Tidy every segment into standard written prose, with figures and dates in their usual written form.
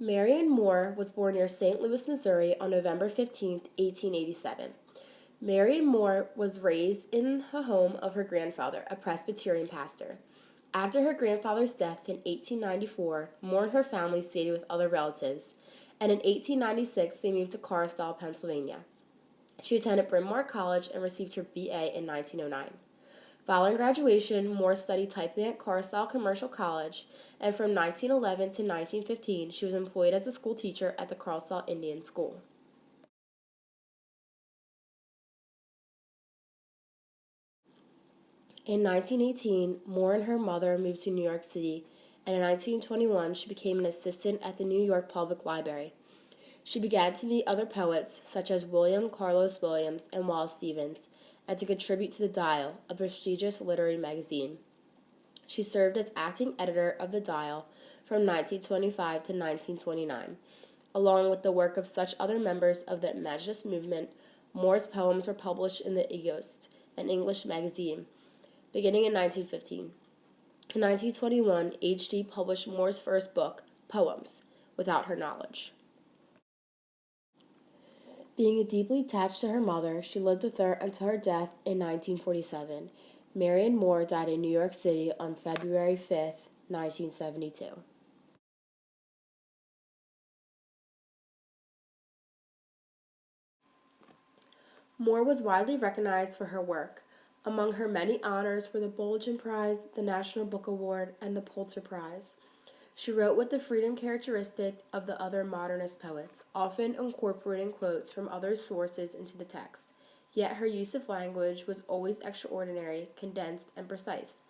Marion Moore was born near St. Louis, Missouri on November 15, 1887. Marion Moore was raised in the home of her grandfather, a Presbyterian pastor. After her grandfather's death in 1894, Moore and her family stayed with other relatives, and in 1896 they moved to Carlisle, Pennsylvania. She attended Bryn Mawr College and received her BA in 1909. Following graduation, Moore studied typing at Carlisle Commercial College, and from 1911 to 1915, she was employed as a school teacher at the Carlisle Indian School. In 1918, Moore and her mother moved to New York City, and in 1921, she became an assistant at the New York Public Library. She began to meet other poets, such as William Carlos Williams and Wallace Stevens, and to contribute to The Dial, a prestigious literary magazine. She served as acting editor of The Dial from 1925 to 1929. Along with the work of such other members of the Imaginist movement, Moore's poems were published in The Egoist, an English magazine, beginning in 1915. In 1921, H.D. published Moore's first book, Poems, without her knowledge. Being deeply attached to her mother, she lived with her until her death in 1947. Marion Moore died in New York City on February 5, 1972. Moore was widely recognized for her work. Among her many honors were the Bulletin Prize, the National Book Award, and the Pulitzer Prize. She wrote with the freedom characteristic of the other modernist poets, often incorporating quotes from other sources into the text. Yet her use of language was always extraordinary, condensed, and precise,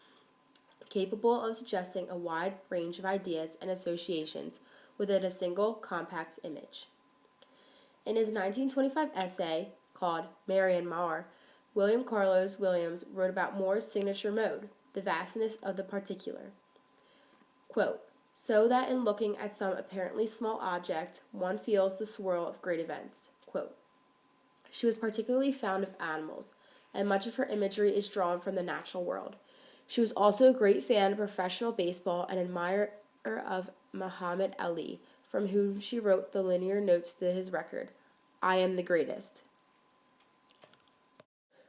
capable of suggesting a wide range of ideas and associations within a single compact image. In his 1925 essay called Marion Moore, William Carlos Williams wrote about Moore's signature mode, the vastness of the particular. Quote, so that in looking at some apparently small object, one feels the swirl of great events. Quote, she was particularly fond of animals, and much of her imagery is drawn from the natural world. She was also a great fan of professional baseball and admirer of Muhammad Ali, from whom she wrote the linear notes to his record, I am the greatest.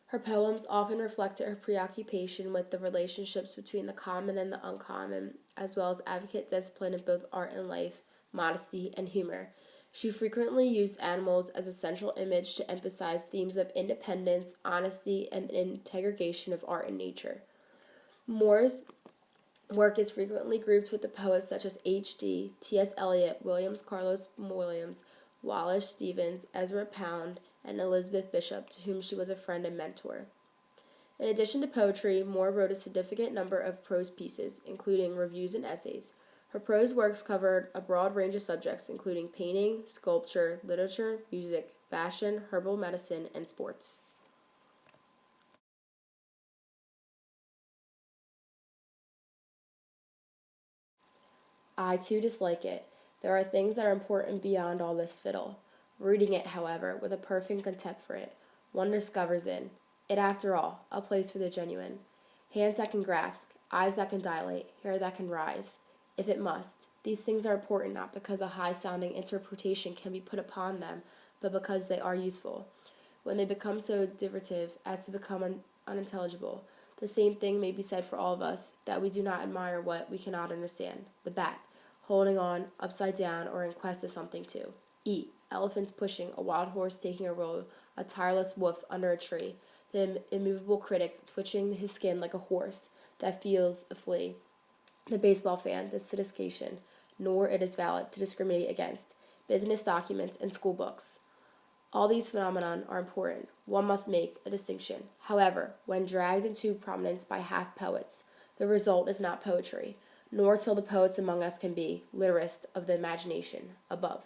Her poems often reflected her preoccupation with the relationships between the common and the uncommon, as well as advocate discipline in both art and life, modesty, and humor. She frequently used animals as a central image to emphasize themes of independence, honesty, and integration of art and nature. Moore's work is frequently grouped with the poets such as H.D., T.S. Eliot, Williams Carlos Williams, Wallace Stevens, Ezra Pound, and Elizabeth Bishop, to whom she was a friend and mentor. In addition to poetry, Moore wrote a significant number of prose pieces, including reviews and essays. Her prose works covered a broad range of subjects, including painting, sculpture, literature, music, fashion, herbal medicine, and sports. I too dislike it. There are things that are important beyond all this fiddle. Reading it, however, with a perfect contempt for it, one discovers in it, after all, a place for the genuine. Hands that can grasp, eyes that can dilate, hair that can rise, if it must. These things are important not because a high-sounding interpretation can be put upon them, but because they are useful. When they become so derivative as to become unintelligible, the same thing may be said for all of us, that we do not admire what we cannot understand. The bat, holding on, upside down, or in quest of something to eat. Elephants pushing, a wild horse taking a roll, a tireless wolf under a tree, the immovable critic twitching his skin like a horse that feels a flea, the baseball fan, the statistician, nor it is valid to discriminate against, business documents, and school books. All these phenomena are important. One must make a distinction. However, when dragged into prominence by half-poets, the result is not poetry, nor till the poets among us can be literist of the imagination above.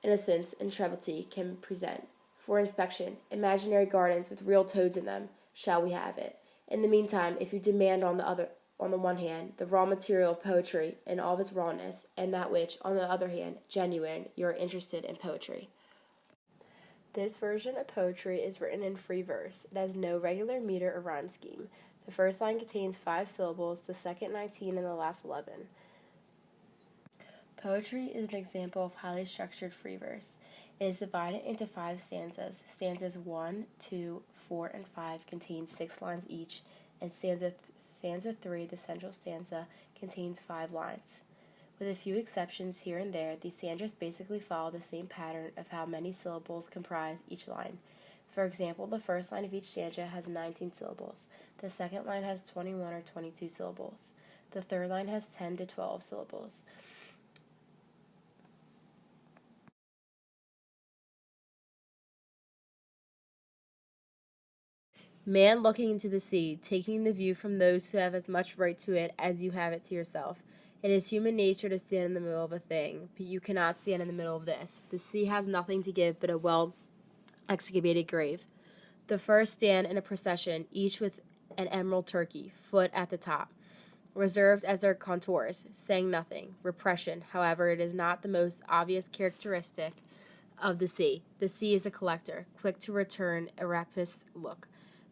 Innocence and triviality can present, for inspection, imaginary gardens with real toads in them, shall we have it. In the meantime, if you demand on the one hand, the raw material of poetry in all of its rawness, and that which, on the other hand, genuine, you are interested in poetry. This version of poetry is written in free verse. It has no regular meter or rhyme scheme. The first line contains 5 syllables, the second 19, and the last 11. Poetry is an example of highly structured free verse. It is divided into 5 stanzas. Stanzas 1, 2, 4, and 5 contain 6 lines each, and stanza 3, the central stanza, contains 5 lines. With a few exceptions here and there, these stanzas basically follow the same pattern of how many syllables comprise each line. For example, the first line of each stanza has 19 syllables. The second line has 21 or 22 syllables. The third line has 10 to 12 syllables. Man looking into the sea, taking the view from those who have as much right to it as you have it to yourself. It is human nature to stand in the middle of a thing, but you cannot stand in the middle of this. The sea has nothing to give but a well excavated grave. The first stand in a procession, each with an emerald turkey, foot at the top, reserved as their contours, saying nothing. Repression, however, it is not the most obvious characteristic of the sea. The sea is a collector, quick to return a rapist look.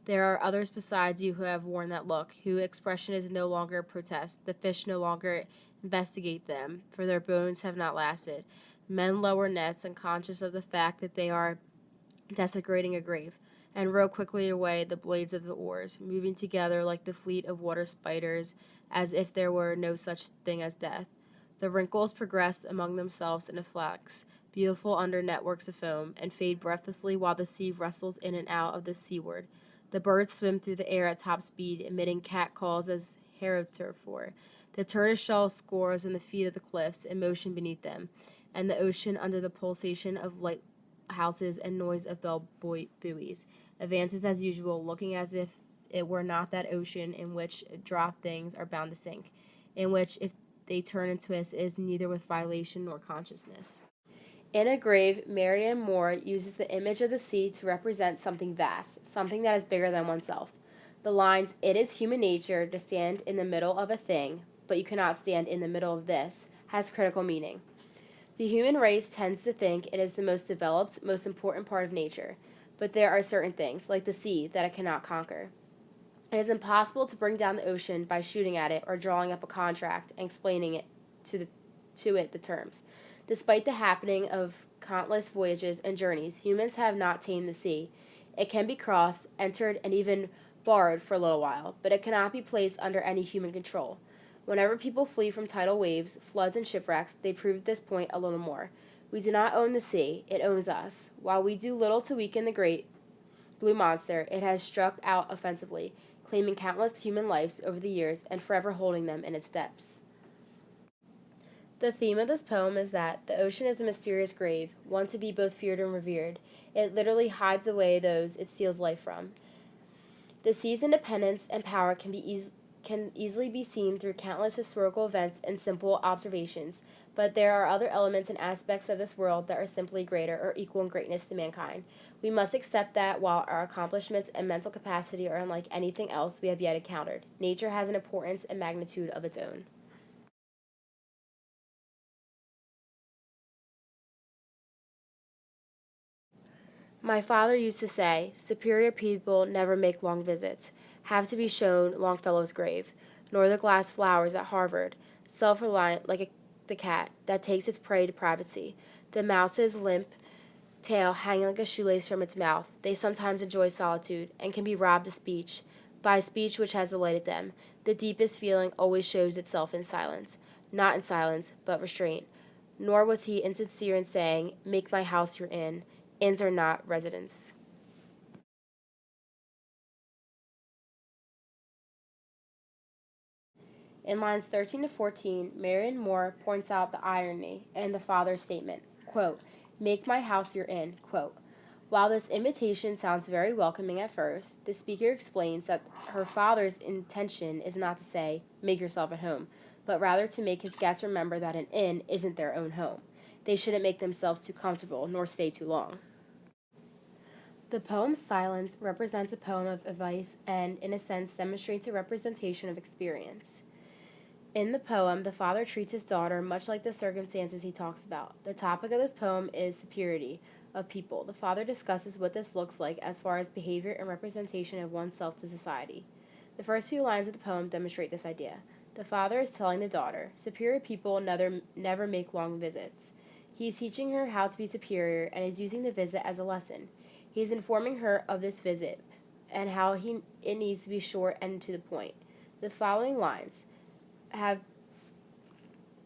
There are others besides you who have worn that look, whose expression is no longer a protest. The fish no longer investigate them, for their bones have not lasted. Men lower nets, unconscious of the fact that they are desecrating a grave, and row quickly away the blades of the oars, moving together like the fleet of water spiders, as if there were no such thing as death. The wrinkles progress among themselves in a flax, beautiful under networks of foam, and fade breathlessly while the sea wrestles in and out of the seaward. The birds swim through the air at top speed, emitting cat calls as heretofore. The tortoiseshell scores in the feet of the cliffs, in motion beneath them, and the ocean under the pulsation of lighthouses and noise of bell buoys advances as usual, looking as if it were not that ocean in which drop things are bound to sink, in which if they turn and twist it is neither with violation nor consciousness. In a grave, Marianne Moore uses the image of the sea to represent something vast, something that is bigger than oneself. The lines, "It is human nature to stand in the middle of a thing, but you cannot stand in the middle of this," has critical meaning. The human race tends to think it is the most developed, most important part of nature, but there are certain things, like the sea, that it cannot conquer. It is impossible to bring down the ocean by shooting at it or drawing up a contract and explaining it to it the terms. Despite the happening of countless voyages and journeys, humans have not tamed the sea. It can be crossed, entered, and even borrowed for a little while, but it cannot be placed under any human control. Whenever people flee from tidal waves, floods, and shipwrecks, they prove this point a little more. We do not own the sea, it owns us. While we do little to weaken the great blue monster, it has struck out offensively, claiming countless human lives over the years and forever holding them in its depths. The theme of this poem is that the ocean is a mysterious grave, one to be both feared and revered. It literally hides away those it steals life from. The sea's independence and power can easily be seen through countless historical events and simple observations, but there are other elements and aspects of this world that are simply greater or equal in greatness to mankind. We must accept that while our accomplishments and mental capacity are unlike anything else we have yet encountered, nature has an importance and magnitude of its own. My father used to say, superior people never make long visits, have to be shown Longfellow's grave, nor the glass flowers at Harvard, self-reliant like the cat that takes its prey to privacy. The mouse's limp tail hanging like a shoelace from its mouth, they sometimes enjoy solitude, and can be robbed of speech, by speech which has delighted them. The deepest feeling always shows itself in silence, not in silence, but restraint. Nor was he insincere in saying, make my house your inn. Inns are not residents. In lines 13 to 14, Marion Moore points out the irony in the father's statement, quote, make my house your inn, quote. While this invitation sounds very welcoming at first, the speaker explains that her father's intention is not to say, make yourself at home, but rather to make his guests remember that an inn isn't their own home. They shouldn't make themselves too comfortable, nor stay too long. The poem's silence represents a poem of advice and, in a sense, demonstrates a representation of experience. In the poem, the father treats his daughter much like the circumstances he talks about. The topic of this poem is superiority of people. The father discusses what this looks like as far as behavior and representation of oneself to society. The first few lines of the poem demonstrate this idea. The father is telling the daughter, superior people never make long visits. He is teaching her how to be superior and is using the visit as a lesson. He is informing her of this visit and how it needs to be short and to the point. The following lines have,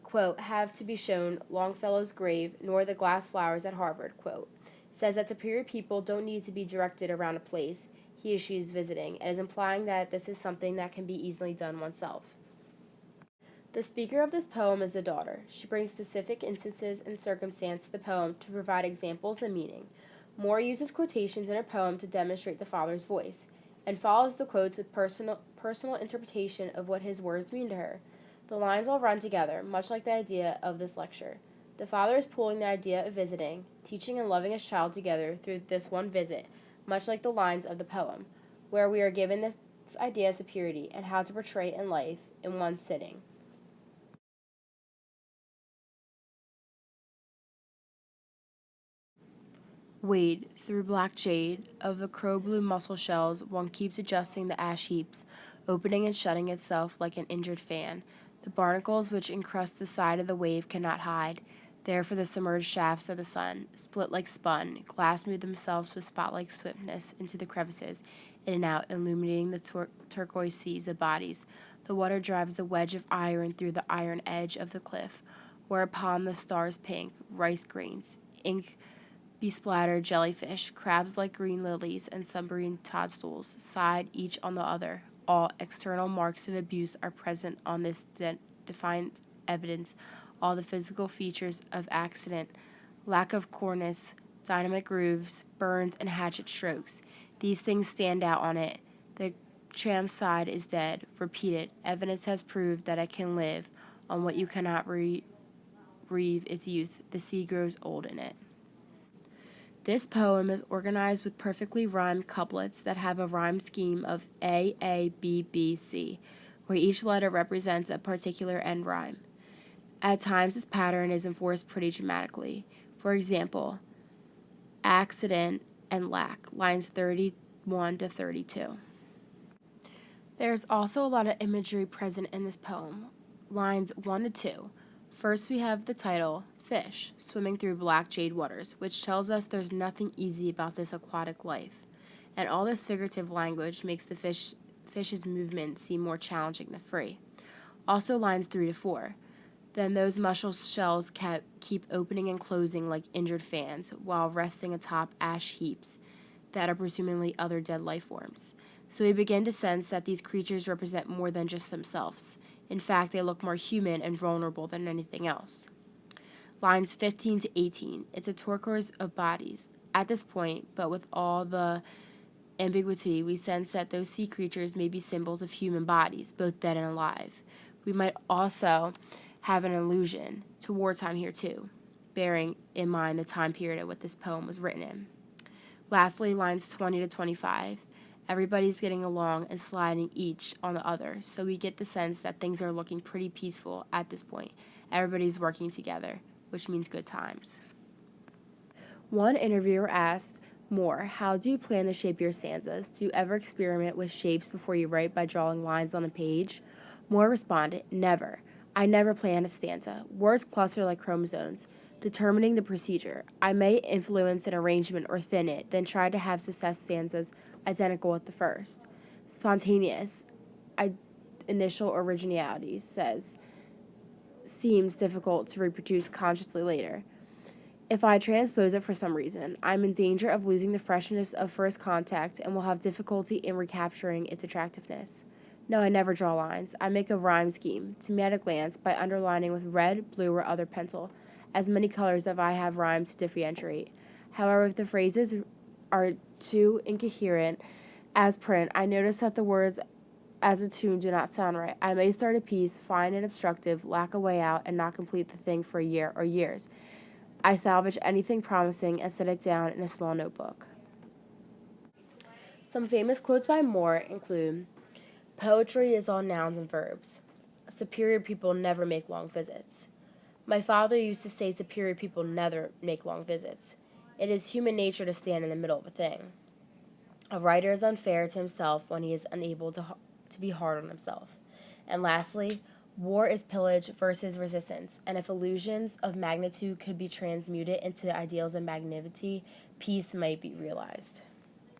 quote, have to be shown Longfellow's grave nor the glass flowers at Harvard, quote, says that superior people don't need to be directed around a place he or she is visiting, and is implying that this is something that can be easily done oneself. The speaker of this poem is the daughter. She brings specific instances and circumstance to the poem to provide examples and meaning. Moore uses quotations in her poem to demonstrate the father's voice, and follows the quotes with personal interpretation of what his words mean to her. The lines all run together, much like the idea of this lecture. The father is pulling the idea of visiting, teaching and loving his child together through this one visit, much like the lines of the poem, where we are given this idea of superiority and how to portray it in life in one sitting. Wade, through black jade, of the crow-blue mussel shells, one keeps adjusting the ash heaps, opening and shutting itself like an injured fan. The barnacles which encrust the side of the wave cannot hide. There for the submerged shafts of the sun, split like spun, glass move themselves with spot-like swiftness into the crevices, in and out, illuminating the turquoise seas of bodies. The water drives a wedge of iron through the iron edge of the cliff, whereupon the stars pink, rice grains, ink besplattered jellyfish, crabs like green lilies, and submarine toadstools, side each on the other. All external marks of abuse are present on this defiant evidence, all the physical features of accident, lack of cornice, dynamic grooves, burns, and hatchet strokes. These things stand out on it. The tram's side is dead. Repeated. Evidence has proved that it can live on what you cannot reave its youth. The sea grows old in it. This poem is organized with perfectly rhymed couplets that have a rhyme scheme of A, A, B, B, C, where each letter represents a particular end rhyme. At times, this pattern is enforced pretty dramatically. For example, accident and lack, lines 31 to 32. There's also a lot of imagery present in this poem, lines 1 to 2. First, we have the title, Fish, swimming through black jade waters, which tells us there's nothing easy about this aquatic life. And all this figurative language makes the fish's movement seem more challenging than free. Also lines 3 to 4. Then those mussel shells keep opening and closing like injured fans while resting atop ash heaps that are presumably other dead life forms. So we begin to sense that these creatures represent more than just themselves. In fact, they look more human and vulnerable than anything else. Lines 15 to 18. It's a turquoise of bodies. At this point, but with all the ambiguity, we sense that those sea creatures may be symbols of human bodies, both dead and alive. We might also have an allusion to wartime here too, bearing in mind the time period at which this poem was written in. Lastly, lines 20 to 25. Everybody's getting along and sliding each on the other, so we get the sense that things are looking pretty peaceful at this point. Everybody's working together, which means good times. One interviewer asked Moore, how do you plan to shape your stanzas? Do you ever experiment with shapes before you write by drawing lines on a page? Moore responded, never. I never plan a stanza. Words cluster like chromosomes, determining the procedure. I may influence an arrangement or thin it, then try to have success stanzas identical with the first. Spontaneous, initial originality seems difficult to reproduce consciously later. If I transpose it for some reason, I'm in danger of losing the freshness of first contact and will have difficulty in recapturing its attractiveness. No, I never draw lines. I make a rhyme scheme, to me at a glance, by underlining with red, blue, or other pencil, as many colors as I have rhyme to differentiate. However, if the phrases are too incoherent as print, I notice that the words as a tune do not sound right. I may start a piece, find it obstructive, lack a way out, and not complete the thing for a year or years. I salvage anything promising and set it down in a small notebook. Some famous quotes by Moore include, poetry is all nouns and verbs. Superior people never make long visits. My father used to say superior people never make long visits. It is human nature to stand in the middle of a thing. A writer is unfair to himself when he is unable to be hard on himself. And lastly, War is pillage versus resistance, and if illusions of magnitude could be transmuted into ideals of magnanimity, peace might be realized.